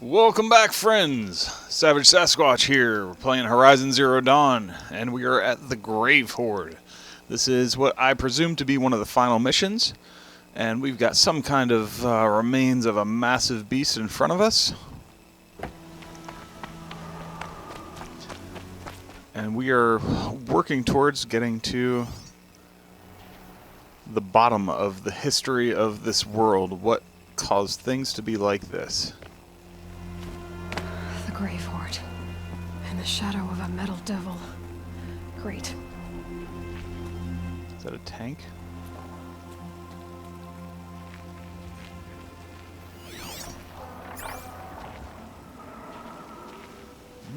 Welcome back, friends! Savage Sasquatch here. We're playing Horizon Zero Dawn, and we are at the Grave-Hoard. This is what I presume to be one of the final missions, and we've got some kind of remains of a massive beast in front of us. And we are working towards getting to the bottom of the history of this world. What caused things to be like this? The Grave-Hoard. And the shadow of a metal devil. Great. Is that a tank?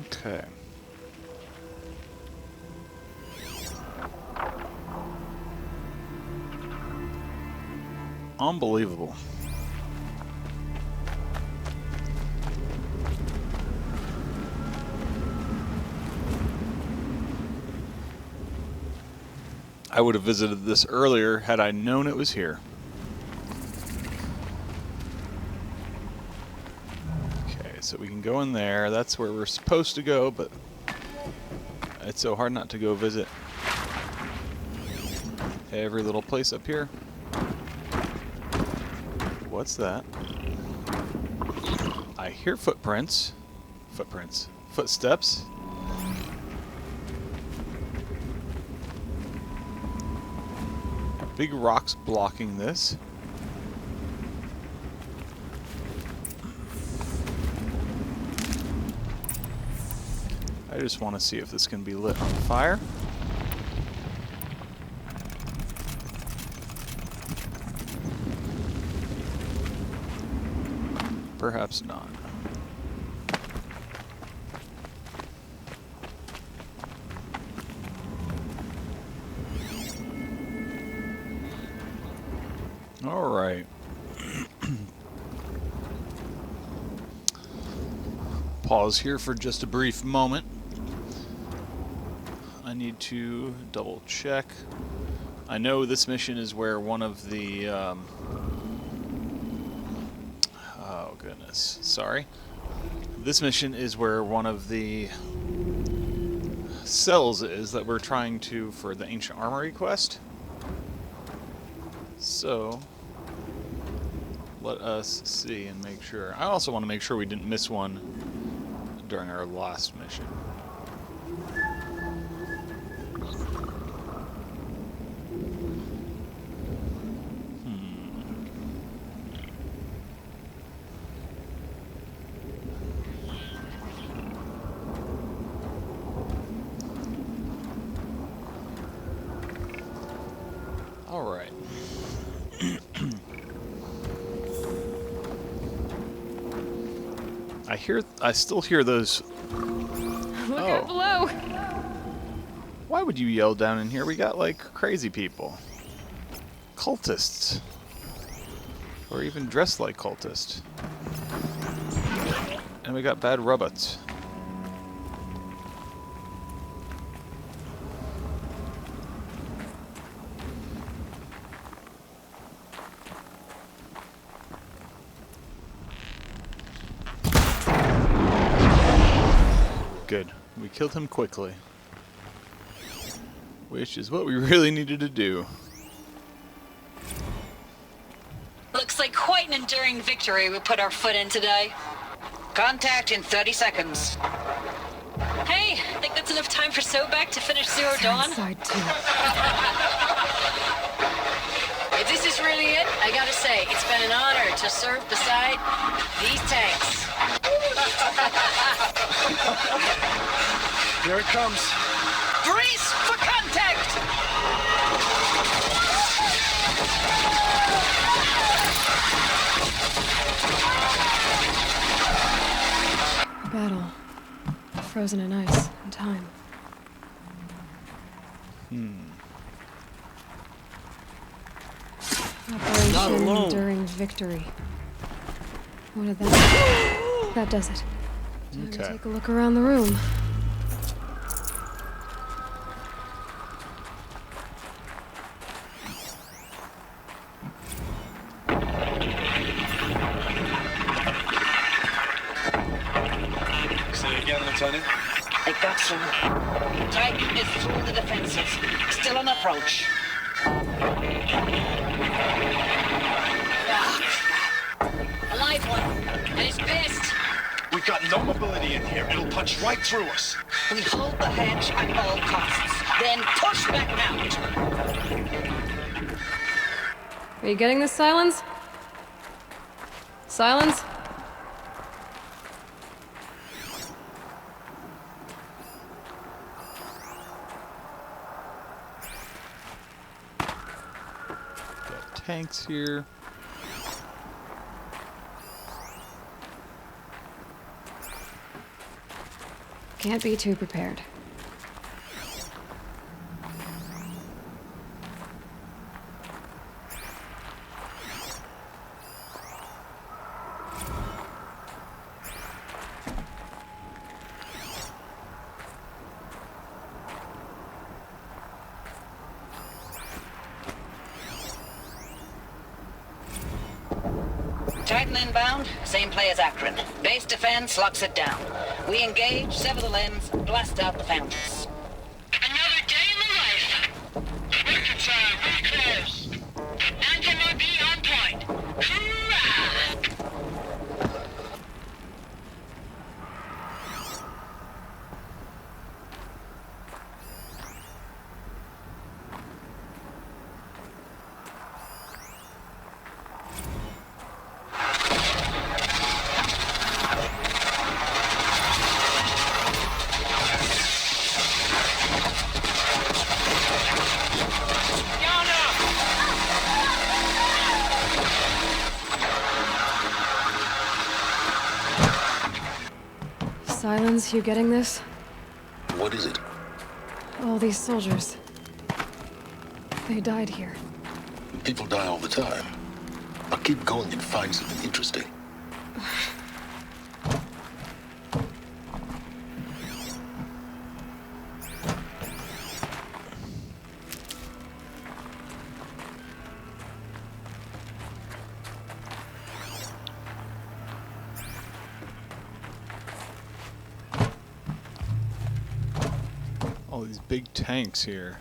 Okay. Unbelievable. I would have visited this earlier had I known it was here. Okay, so we can go in there. That's where we're supposed to go, but it's so hard not to go visit every little place up here. What's that? I hear footprints. Footsteps. Big rocks blocking this. I just want to see if this can be lit on fire. Perhaps not. All right. Pause here for just a brief moment. I need to double check. I know this mission is where one of the oh goodness, sorry. This mission is where one of the cells is that we're trying to for the Ancient Armory quest. So let us see and make sure. I also want to make sure we didn't miss one during our last mission. All right. I still hear those. Look out below! Why would you yell down in here? We got like crazy people. Cultists. Or even dressed like cultists. And we got bad robots. Good. We killed him quickly. Which is what we really needed to do. Looks like quite an enduring victory we put our foot in today. Contact in 30 seconds. Hey, I think that's enough time for Sobek to finish Zero Dawn. Side too. If this is really it, I gotta say, it's been an honor to serve beside these tanks. Here it comes. Brace for contact! A battle. Frozen in ice and time. Operation Enduring Victory. What did that? That does it. Time to take a look around the room. Lieutenant? They got through. Titan is through the defenses. Still on approach. A live one, and it's pissed. We've got no mobility in here. It'll punch right through us. We hold the hedge at all costs. Then push back out. Are you getting this, Silence? Silence? Got tanks here. Can't be too prepared. Titan inbound, same play as Akron. Base defense locks it down. We engage, sever the limbs, blast out the foundries. Another day in the life. Record time, really close. Anti-MOB on point. Hoorah! Silence, you getting this? What is it? All these soldiers. They died here. People die all the time. I'll keep going and find something interesting. All these big tanks here.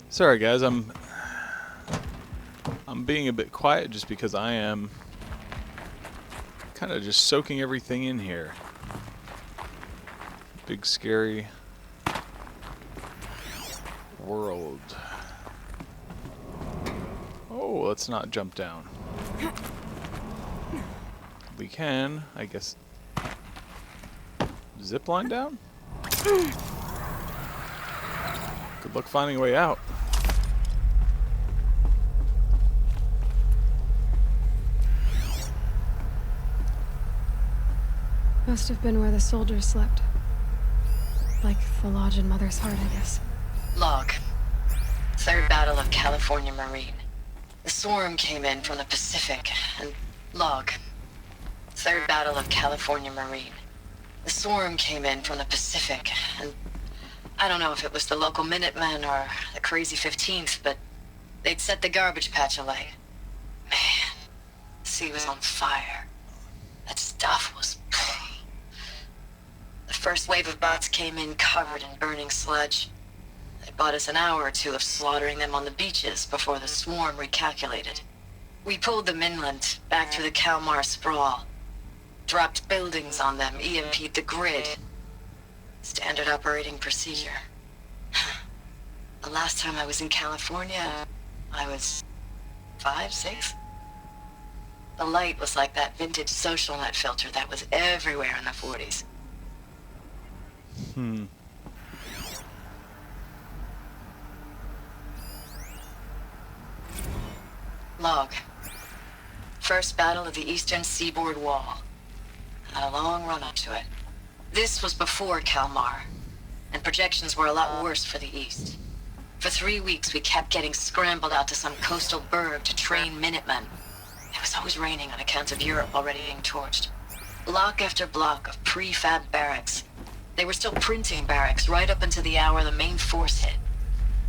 Sorry guys, I'm being a bit quiet just because I am kind of just soaking everything in here. Big scary world. Oh, let's not jump down. We can, I guess, zip line down? Good luck finding a way out. Must have been where the soldiers slept. Like the lodge in Mother's Heart, I guess. Log. Third Battle of California Marine. The swarm came in from the Pacific, and log. Third Battle of California Marine. The swarm came in from the Pacific, and I don't know if it was the local Minutemen or the crazy 15th, but they'd set the garbage patch alight. Man, the sea was on fire. That stuff was... The first wave of bots came in covered in burning sludge. They bought us an hour or two of slaughtering them on the beaches before the swarm recalculated. We pulled them inland, back through the Kalmar sprawl. Dropped buildings on them, EMP'd the grid. Standard operating procedure. The last time I was in California, I was 5, 6? The light was like that vintage social net filter that was everywhere in the 40s. Log. First battle of the eastern seaboard wall. Had a long run up to it. This was before Kalmar, and projections were a lot worse for the east. For 3 weeks, we kept getting scrambled out to some coastal burg to train Minutemen. It was always raining on account of Europe already being torched. Block after block of prefab barracks. They were still printing barracks right up until the hour the main force hit.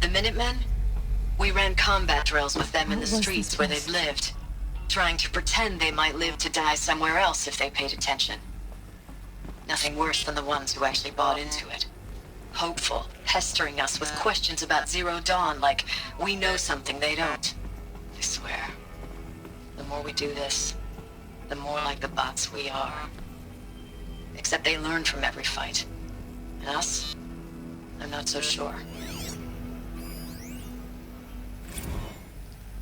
The Minutemen? We ran combat drills with them in the streets where they'd lived, trying to pretend they might live to die somewhere else if they paid attention. Nothing worse than the ones who actually bought into it. Hopeful, pestering us with questions about Zero Dawn like we know something they don't. I swear, the more we do this, the more like the bots we are. Except they learn from every fight. And us? I'm not so sure.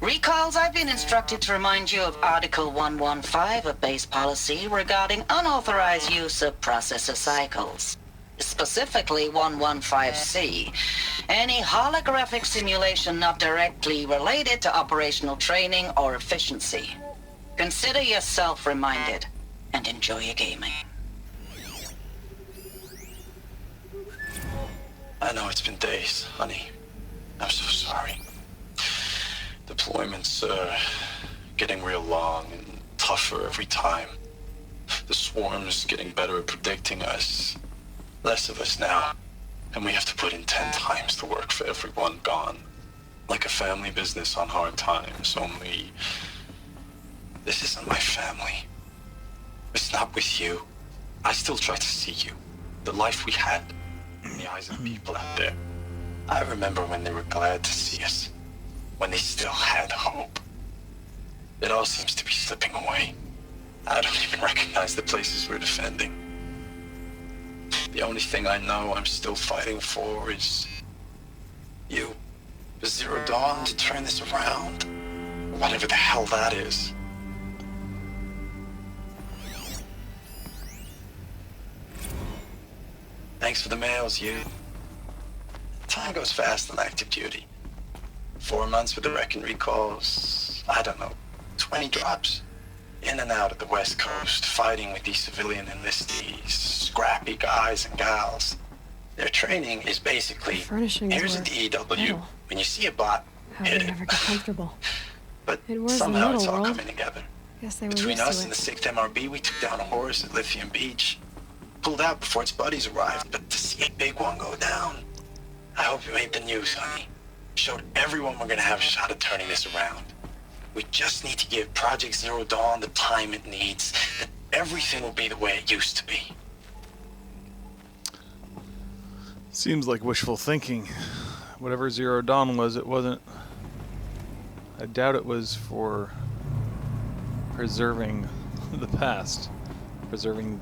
Recalls, I've been instructed to remind you of Article 115 of base policy regarding unauthorized use of processor cycles. Specifically 115C. Any holographic simulation not directly related to operational training or efficiency. Consider yourself reminded, and enjoy your gaming. I know it's been days, honey. I'm so sorry. Deployments are getting real long and tougher every time. The swarm's getting better at predicting us. Less of us now, and we have to put in 10 times the work for everyone gone. Like a family business on hard times, only this isn't my family. It's not with you. I still try to see you. The life we had in the eyes of the people out there. I remember when they were glad to see us. When they still had hope. It all seems to be slipping away. I don't even recognize the places we're defending. The only thing I know I'm still fighting for is you. The Zero Dawn to turn this around. Whatever the hell that is. Thanks for the mails, you. Time goes fast on active duty. 4 months with the Reckon recalls, I don't know, 20 drops. In and out of the West Coast, fighting with these civilian enlistees, scrappy guys and gals. Their training is basically, here's a DEW. When you see a bot, hit it. Never get comfortable. But It was somehow it's a all little world. coming together. Guess they were Between used us to and it. the 6th MRB, we took down a horse at Lithium Beach. Pulled out before its buddies arrived, but to see a big one go down. I hope you made the news, honey. Showed everyone we're gonna have a shot at turning this around. We just need to give Project Zero Dawn the time it needs, and everything will be the way it used to be. Seems like wishful thinking. Whatever Zero Dawn was, it wasn't. I doubt it was for preserving the past, preserving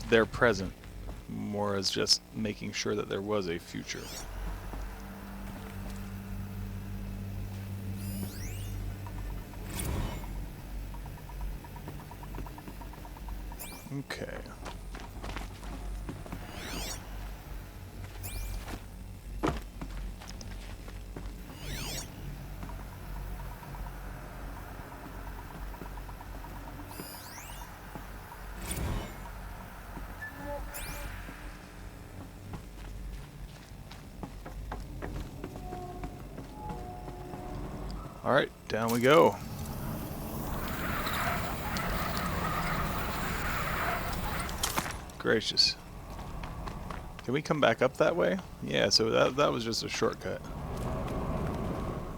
their present, more as just making sure that there was a future. Okay. All right, down we go. Gracious. Can we come back up that way? Yeah, so that was just a shortcut.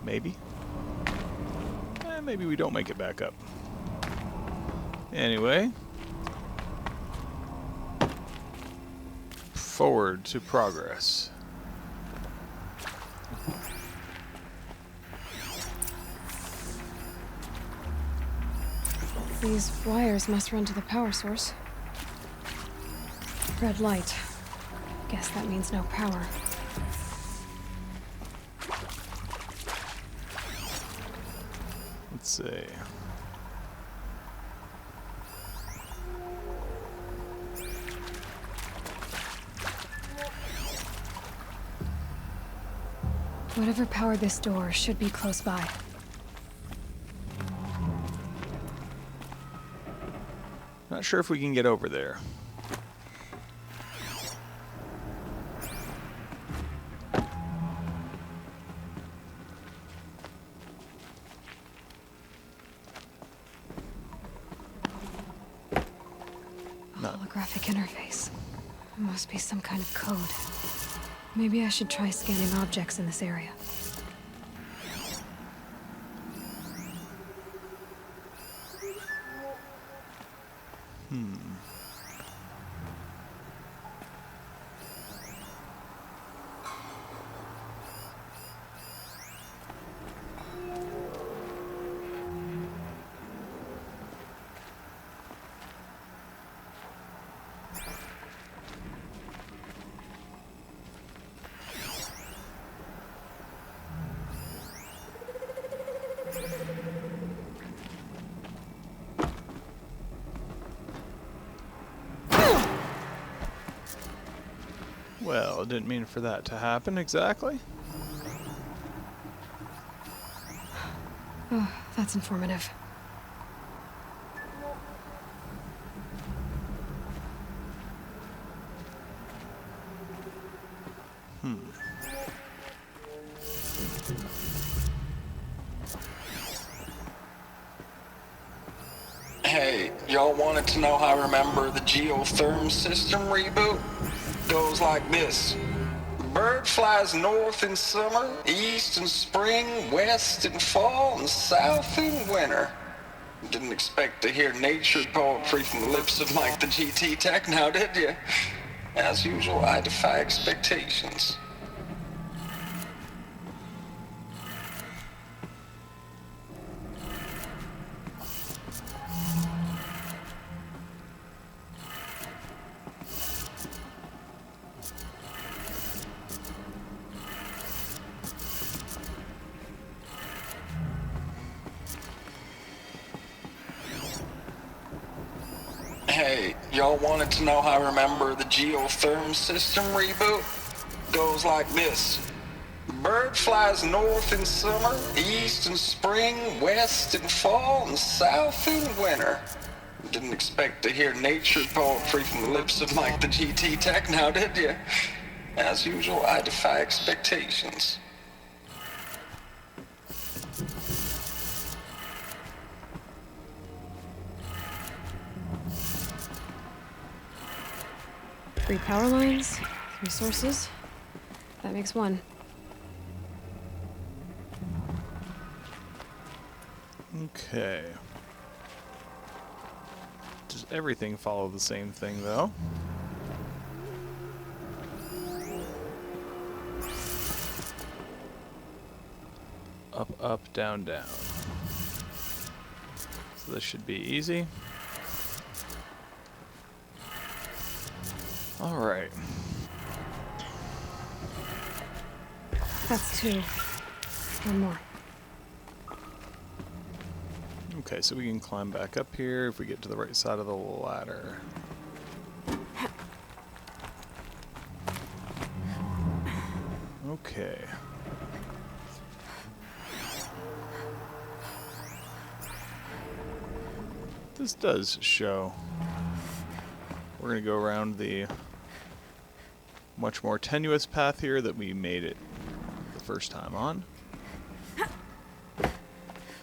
Maybe? Maybe we don't make it back up. Anyway. Forward to progress. These wires must run to the power source. Red light. Guess that means no power. Let's see. Whatever powered this door should be close by. Not sure if we can get over there. Holographic interface. It must be some kind of code. Maybe I should try scanning objects in this area. Well, didn't mean for that to happen exactly. Oh, that's informative. Hey, y'all wanted to know how I remember the geotherm system reboot? Goes like this. Bird flies north in summer, east in spring, west in fall, and south in winter. Didn't expect to hear nature poetry from the lips of Mike the GT Tech now, did you? As usual, I defy expectations. Hey, y'all wanted to know how I remember the geotherm system reboot? Goes like this. Bird flies north in summer, east in spring, west in fall, and south in winter. Didn't expect to hear nature poetry from the lips of Mike the GT Tech now, did you? As usual, I defy expectations. Three power lines, 3 sources. That makes 1. Okay. Does everything follow the same thing, though? Up, up, down, down. So this should be easy. Alright. That's 2. 1 more. Okay, so we can climb back up here if we get to the right side of the ladder. Okay. This does show. We're going to go around the much more tenuous path here that we made it the first time on.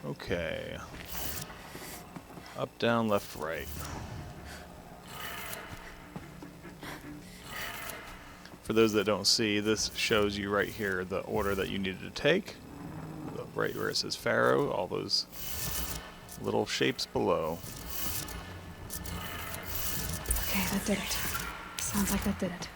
Okay. Up, down, left, right. For those that don't see, this shows you right here the order that you needed to take. Right where it says Pharaoh, all those little shapes below. Okay, that did it. Sounds like that did it.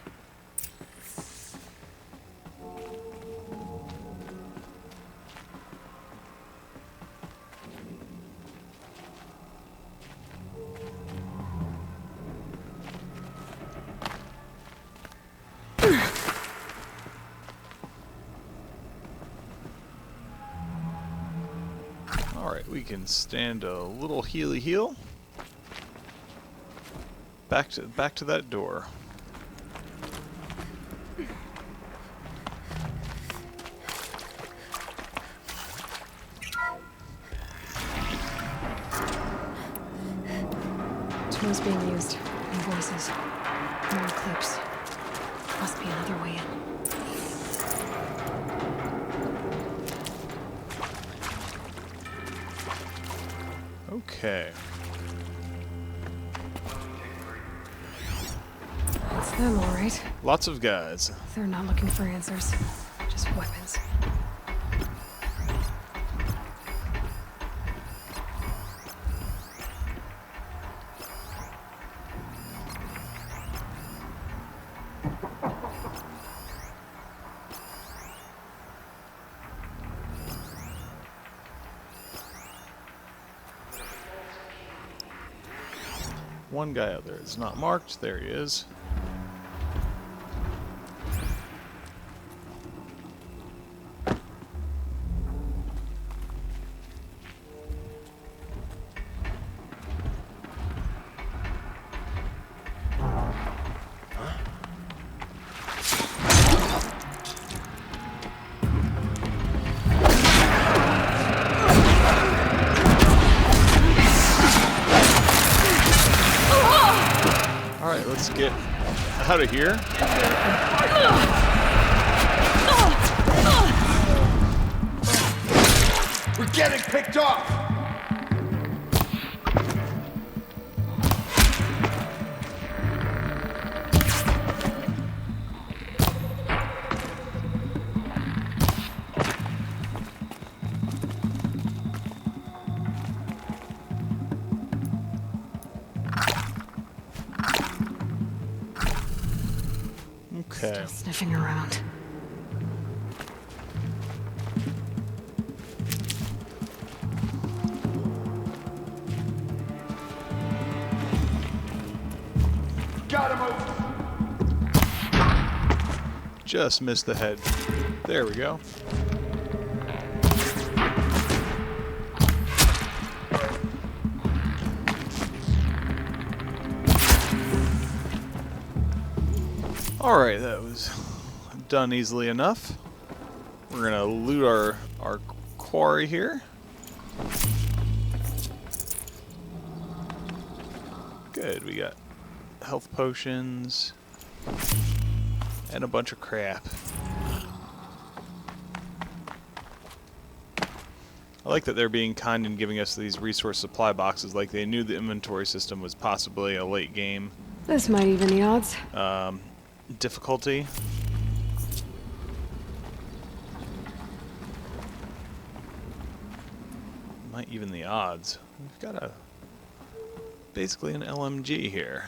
Alright, we can stand a little healy heal. Back to that door. Tools being used. And voices. More clips. Must be another way in. Okay. It's them, all right. Lots of guys. They're not looking for answers. Just weapons. One guy out there is not marked. There he is. Alright, let's get out of here. We're getting picked off! Okay. Still sniffing around. Got him over! Just missed the head. There we go. Alright, that was done easily enough. We're gonna loot our quarry here. Good, we got health potions and a bunch of crap. I like that they're being kind and giving us these resource supply boxes, like they knew the inventory system was possibly a late game This might even the odds. difficulty. Might even the odds. We've got basically an LMG here.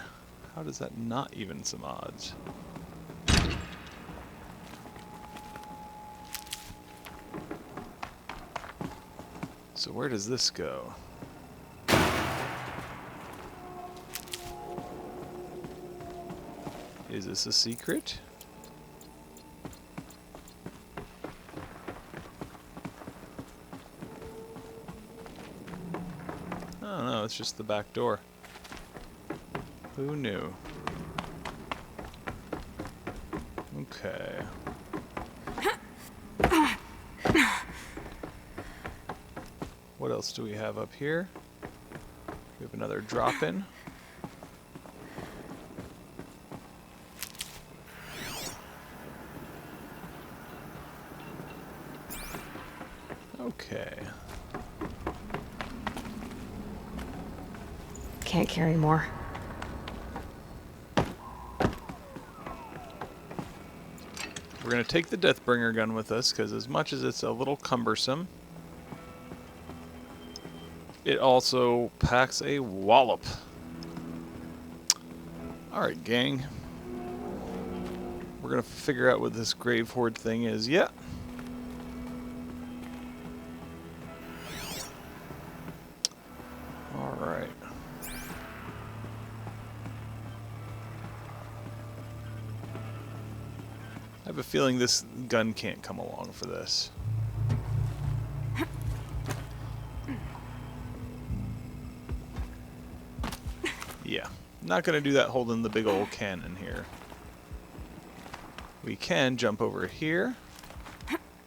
How does that not even some odds? So where does this go? Is this a secret? Oh no, it's just the back door. Who knew? Okay. What else do we have up here? We have another drop-in. Okay. Can't carry more. We're going to take the Deathbringer gun with us, because as much as it's a little cumbersome, it also packs a wallop. Alright, gang. We're going to figure out what this Grave-Hoard thing is yet. Alright. I have a feeling this gun can't come along for this. Yeah, not going to do that holding the big old cannon here. We can jump over here.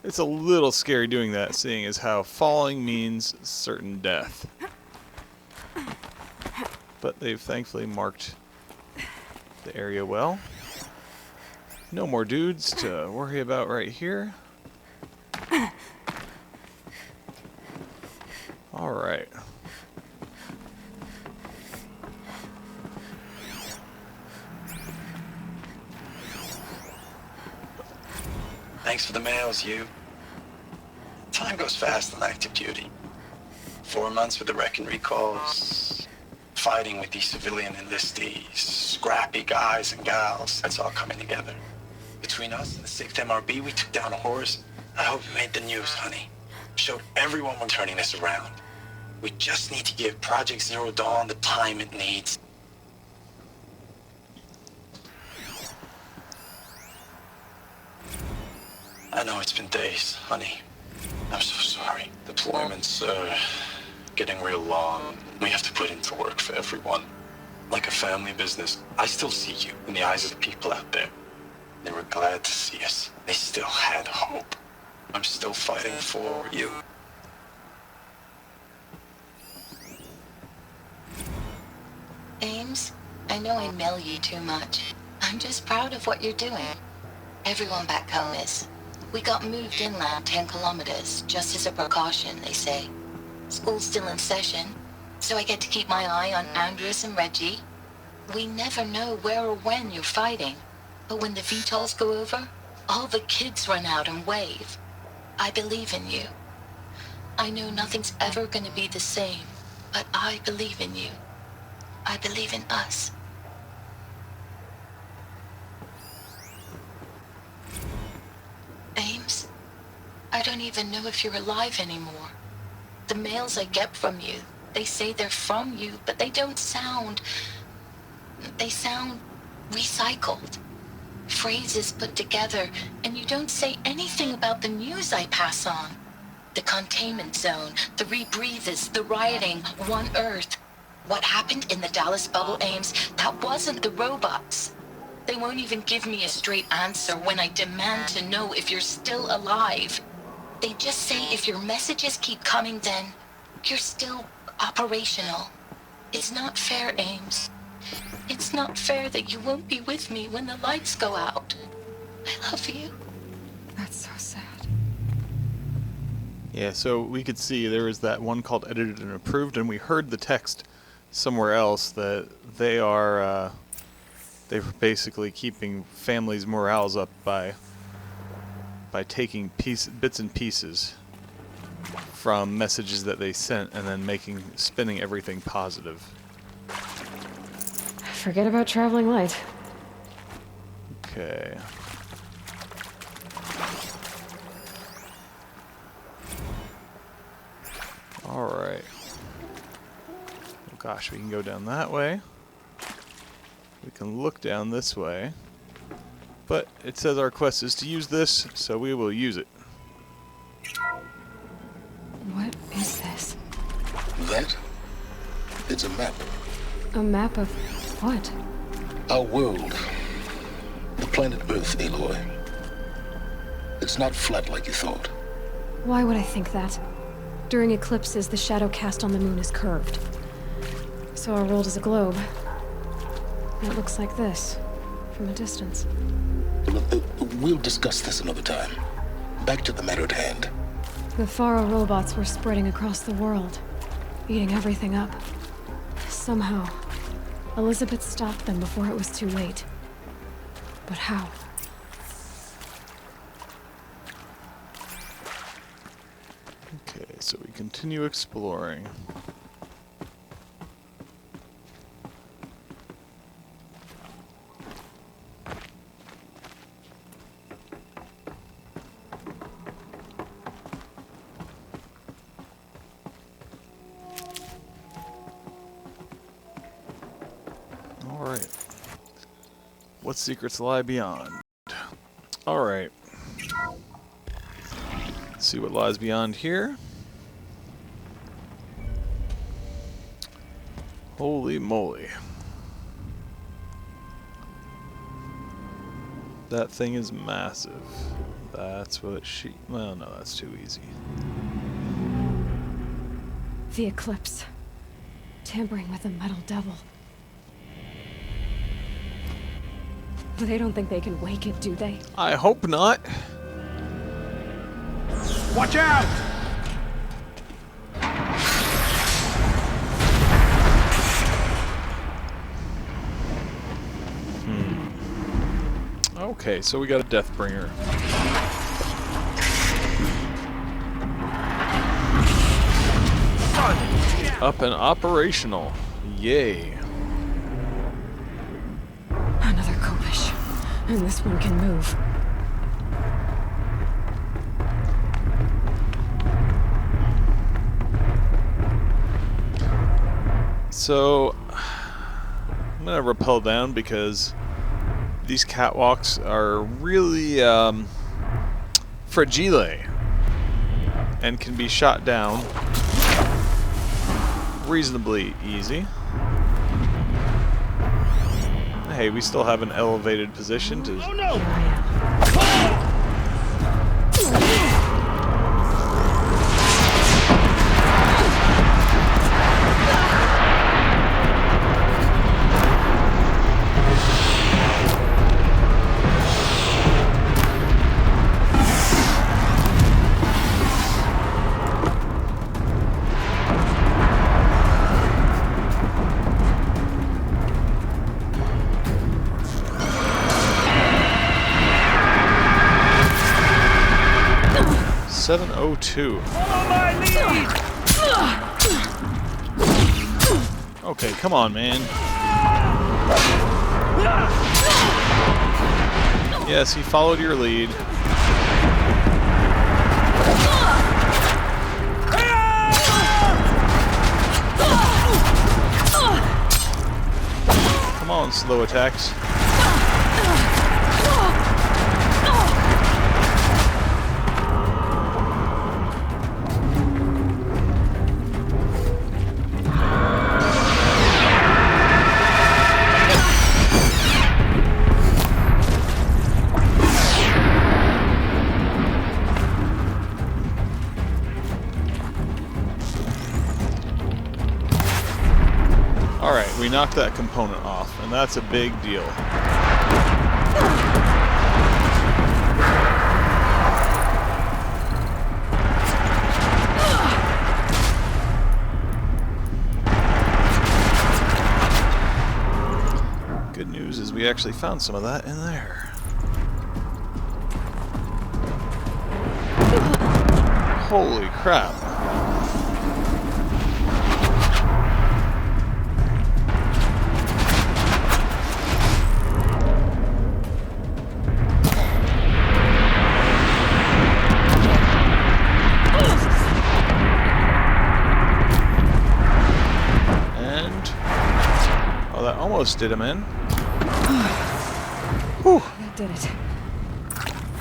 It's a little scary doing that, seeing as how falling means certain death. But they've thankfully marked the area well. No more dudes to worry about right here. Alright. Thanks for the mails, you. Time goes fast on active duty. 4 months with the wreck and recalls. Fighting with these civilian enlistees. Scrappy guys and gals. That's all coming together. Between us and the 6th MRB, we took down a horse. I hope you made the news, honey. Showed everyone we're turning this around. We just need to give Project Zero Dawn the time it needs. I know it's been days, honey. I'm so sorry. Deployments are getting real long. We have to put into work for everyone. Like a family business. I still see you in the eyes of the people out there. They were glad to see us. They still had hope. I'm still fighting for you. Ames, I know I mail you too much. I'm just proud of what you're doing. Everyone back home is. We got moved inland 10 kilometers, just as a precaution, they say. School's still in session, so I get to keep my eye on Andres and Reggie. We never know where or when you're fighting, but when the VTOLs go over, all the kids run out and wave. I believe in you. I know nothing's ever gonna be the same, but I believe in you. I believe in us. Ames, I don't even know if you're alive anymore. The mails I get from you, they say they're from you, but they don't sound... They sound recycled. Phrases put together, and you don't say anything about the news I pass on. The containment zone, the rebreathers, the rioting, One Earth. What happened in the Dallas bubble, Ames, that wasn't the robots. They won't even give me a straight answer when I demand to know if you're still alive. They just say if your messages keep coming, then you're still operational. It's not fair, Ames. It's not fair that you won't be with me when the lights go out. I love you. That's so sad. Yeah, so we could see there was that one called edited and approved, and we heard the text somewhere else that they are they're basically keeping families' morales up by taking bits and pieces from messages that they sent and then spinning everything positive. Forget about traveling light. Okay. Alright. Oh gosh, we can go down that way. We can look down this way. But it says our quest is to use this, so we will use it. What is this? That? It's a map. A map of what? Our world. The planet Earth, Aloy. It's not flat like you thought. Why would I think that? During eclipses, the shadow cast on the moon is curved. So our world is a globe. And it looks like this, from a distance. We'll discuss this another time. Back to the matter at hand. The Faro robots were spreading across the world, eating everything up. Somehow, Elizabeth stopped them before it was too late. But how? Okay, so we continue exploring. Alright. What secrets lie beyond? Alright. Let's see what lies beyond here. Holy moly. That thing is massive. That's what well, no, that's too easy. The eclipse. Tampering with the metal devil. They don't think they can wake it, do they? I hope not. Watch out! Okay, so we got a Deathbringer. Up and operational. Yay. Another Kopish. And this one can move. So, I'm gonna rappel down because these catwalks are really fragile and can be shot down reasonably easy. Hey, we still have an elevated position to... Oh no! 702. Follow my lead! Okay, come on, man. Yes, he followed your lead. Come on, slow attacks. Alright, we knocked that component off, and that's a big deal. Good news is we actually found some of that in there. Holy crap. Almost did him in. Whew. That did it.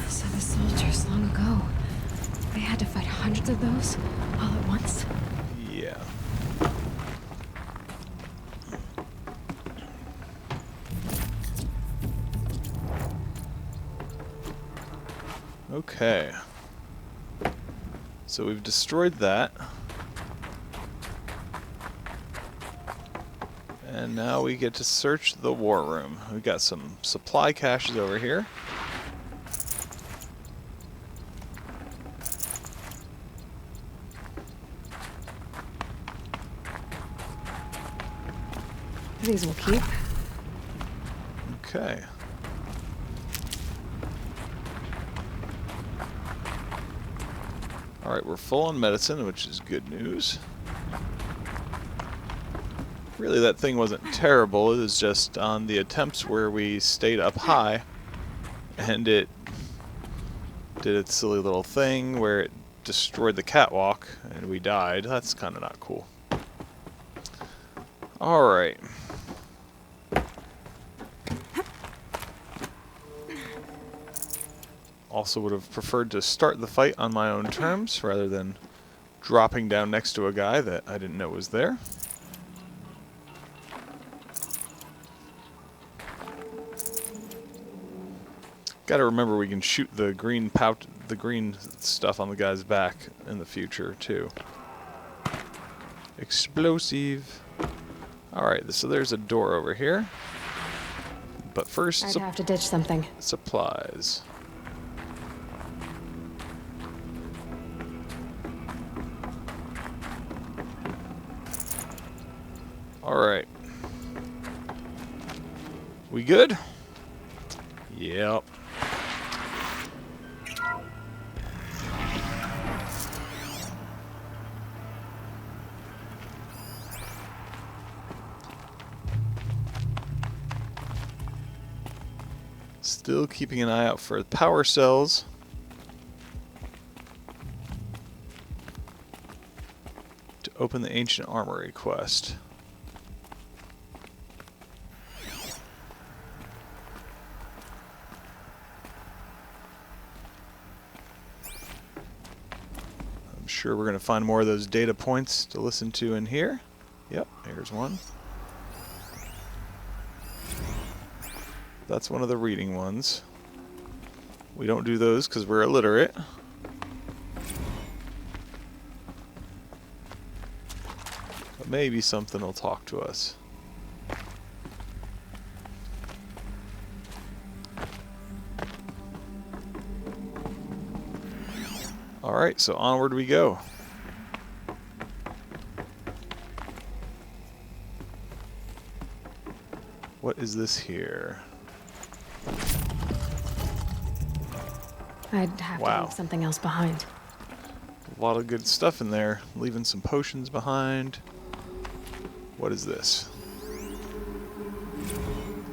So the soldiers long ago, they had to fight hundreds of those all at once? Yeah. Okay. So we've destroyed that. And now we get to search the war room. We've got some supply caches over here. These will keep. Okay. Alright, we're full on medicine, which is good news. Really, that thing wasn't terrible. It was just on the attempts where we stayed up high, and it did its silly little thing where it destroyed the catwalk, and we died. That's kind of not cool. Alright. Also would have preferred to start the fight on my own terms, rather than dropping down next to a guy that I didn't know was there. Got to remember we can shoot the green stuff on the guy's back in the future too. Explosive. All right, so there's a door over here. But first, I'd have to ditch something. supplies. All right. We good? Yep. Still keeping an eye out for power cells. To open the Ancient Armory quest. I'm sure we're going to find more of those data points to listen to in here. Yep, here's one. That's one of the reading ones. We don't do those because we're illiterate. But maybe something will talk to us. Alright, so onward we go. What is this here? I'd have to leave something else behind. A lot of good stuff in there. Leaving some potions behind. What is this?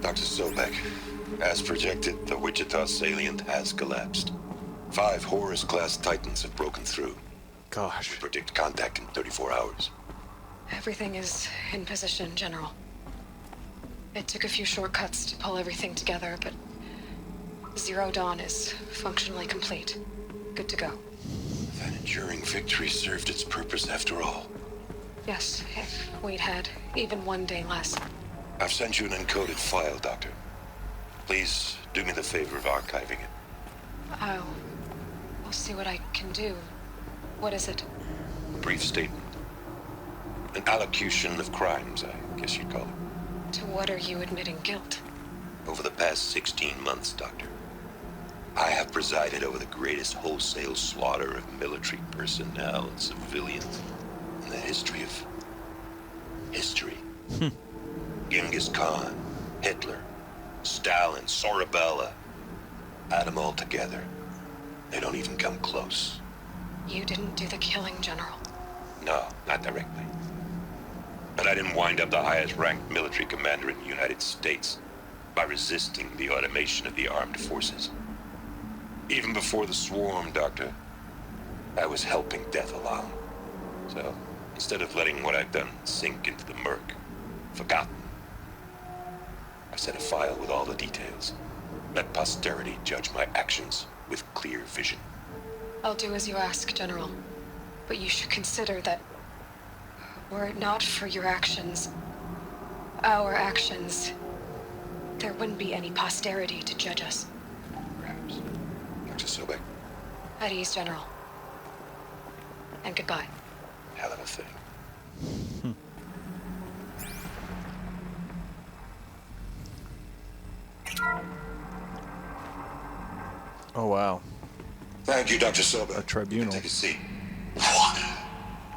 Dr. Sobek, as projected, the Wichita salient has collapsed. 5 Horus-class Titans have broken through. Gosh. We predict contact in 34 hours. Everything is in position, General. It took a few shortcuts to pull everything together, but Zero Dawn is functionally complete. Good to go. That enduring victory served its purpose after all. Yes, if we'd had even one day less. I've sent you an encoded file, Doctor. Please do me the favor of archiving it. I'll see what I can do. What is it? A brief statement. An allocution of crimes, I guess you'd call it. To what are you admitting guilt? Over the past 16 months, Doctor, I have presided over the greatest wholesale slaughter of military personnel and civilians in the history of history. Genghis Khan, Hitler, Stalin, Sorabella. Add them all together. They don't even come close. You didn't do the killing, General. No, not directly. But I didn't wind up the highest-ranked military commander in the United States by resisting the automation of the armed forces. Even before the swarm, Doctor, I was helping death along. So, instead of letting what I've done sink into the murk, forgotten, I set a file with all the details. Let posterity judge my actions with clear vision. I'll do as you ask, General. But you should consider that were it not for your actions, our actions, there wouldn't be any posterity to judge us. Perhaps. Dr. Sobek. At ease, General. And goodbye. Hell of a thing. Oh, wow. Thank you, Dr. Sobek. A tribunal. Take a seat. What?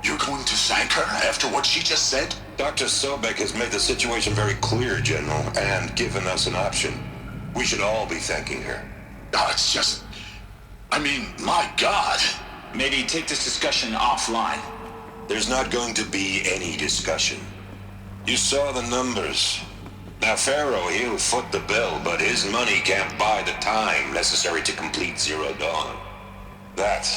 You're going to thank her after what she just said? Dr. Sobek has made the situation very clear, General, and given us an option. We should all be thanking her. Oh, it's just... I mean, my God. Maybe take this discussion offline. There's not going to be any discussion. You saw the numbers. Now, Pharaoh, he'll foot the bill, but his money can't buy the time necessary to complete Zero Dawn. That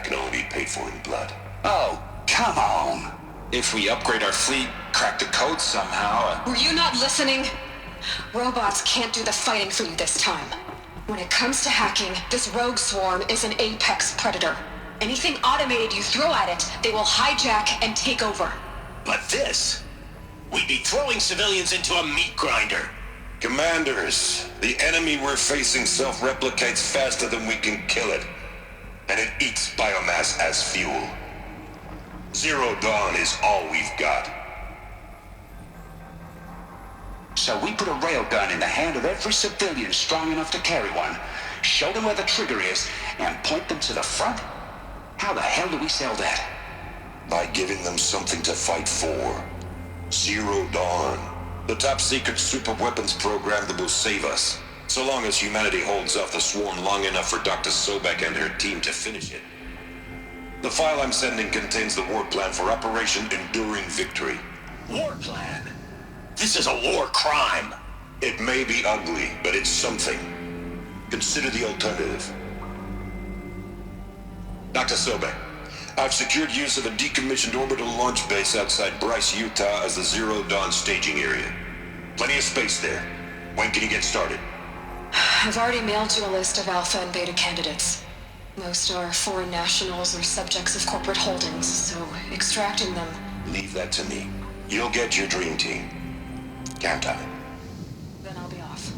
can only be paid for in blood. Oh, come on. If we upgrade our fleet, crack the code somehow... Were you not listening? Robots can't do the fighting for you this time. When it comes to hacking, this rogue swarm is an apex predator. Anything automated you throw at it, they will hijack and take over. But this... we'd be throwing civilians into a meat grinder. Commanders, the enemy we're facing self-replicates faster than we can kill it. And it eats biomass as fuel. Zero Dawn is all we've got. So we put a railgun in the hand of every civilian strong enough to carry one, show them where the trigger is, and point them to the front? How the hell do we sell that? By giving them something to fight for. Zero Dawn. The top-secret super-weapons program that will save us. So long as humanity holds off the swarm long enough for Dr. Sobek and her team to finish it. The file I'm sending contains the war plan for Operation Enduring Victory. War plan? This is a war crime. It may be ugly, but it's something. Consider the alternative. Dr. Sobek, I've secured use of a decommissioned orbital launch base outside Bryce, Utah as the Zero Dawn staging area. Plenty of space there. When can you get started? I've already mailed you a list of alpha and beta candidates. Most are foreign nationals or subjects of corporate holdings, so extracting them... Leave that to me. You'll get your dream team. Count on it. Then I'll be off.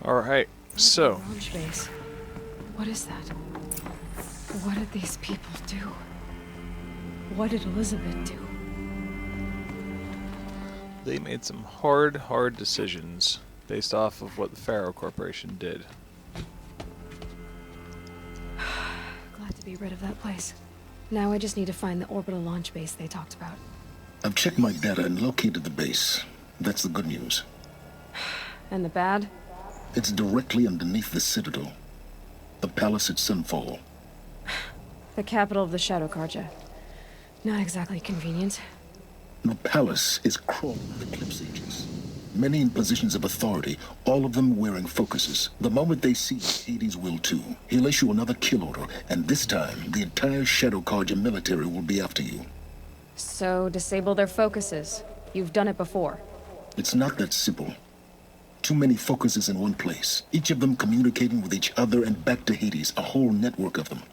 Alright, so... Launch base. What is that? What did these people do? What did Elizabeth do? They made some hard decisions based off of what the Pharaoh Corporation did. Glad to be rid of that place. Now I just need to find the orbital launch base they talked about. I've checked my data and located the base. That's the good news. And the bad? It's directly underneath the Citadel. The palace at Sunfall. The capital of the Shadow Carja. Not exactly convenient. The palace is crawling with Eclipse agents. Many in positions of authority, all of them wearing focuses. The moment they see you, Hades will too. He'll issue another kill order, and this time, the entire Shadow Carja military will be after you. So, disable their focuses. You've done it before. It's not that simple. Too many focuses in one place, each of them communicating with each other and back to Hades, a whole network of them.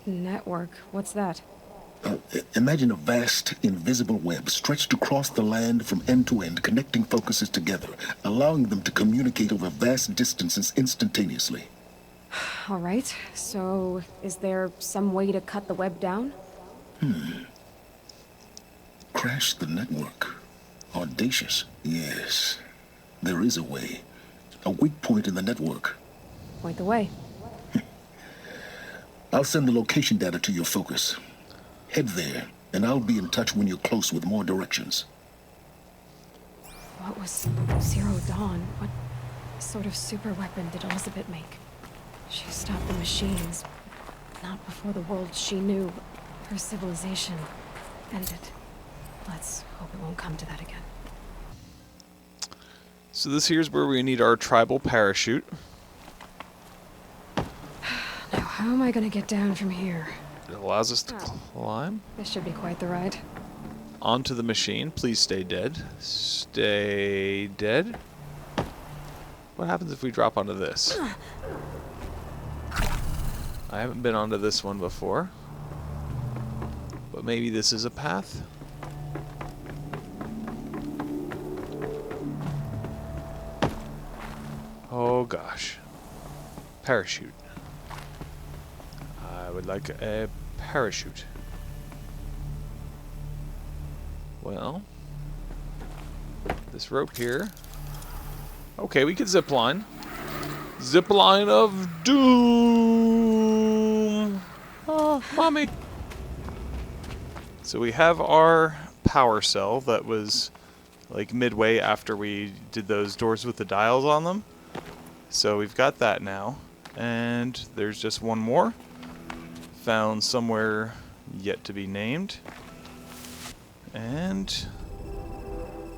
Network? What's that? Imagine a vast, invisible web stretched across the land from end to end, connecting focuses together, allowing them to communicate over vast distances instantaneously. All right, so is there some way to cut the web down? Crash the network. Audacious. Yes, there is a way. A weak point in the network. Point the way. I'll send the location data to your focus. Head there, and I'll be in touch when you're close with more directions. What was Zero Dawn? What sort of super weapon did Elizabeth make? She stopped the machines. Not before the world she knew, her civilization, ended. Let's hope it won't come to that again. So this here's where we need our tribal parachute. Now, how am I gonna get down from here? It allows us to climb This should be quite the ride. onto the machine. Please stay dead. Stay dead. What happens if we drop onto this? I haven't been onto this one before. But maybe this is a path? Oh gosh. Parachute. I would like a parachute. Well, this rope here. Okay, we can zip line. Zip line of doom. Oh, mommy. So we have our power cell that was like midway after we did those doors with the dials on them. So we've got that now. And there's just one more. Found somewhere yet to be named. And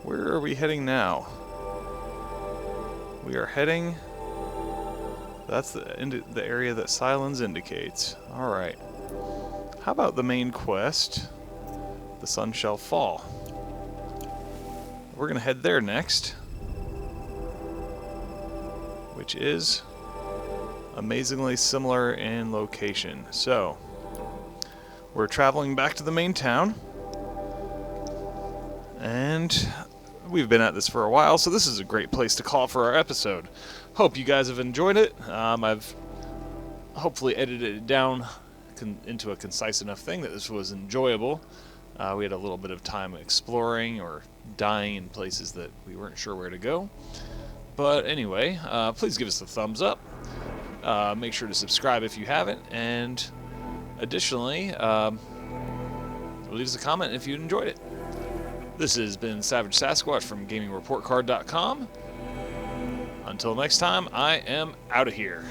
where are we heading now? We are heading... That's the area that Silence indicates. Alright. How about the main quest? The Sun Shall Fall. We're going to head there next. Which is amazingly similar in location. So, we're traveling back to the main town. And we've been at this for a while, so this is a great place to call for our episode. Hope you guys have enjoyed it. I've hopefully edited it down into a concise enough thing that this was enjoyable. We had a little bit of time exploring or dying in places that we weren't sure where to go. But anyway, please give us a thumbs up. Make sure to subscribe if you haven't. And additionally, leave us a comment if you enjoyed it. This has been Savage Sasquatch from GamingReportCard.com. Until next time, I am out of here.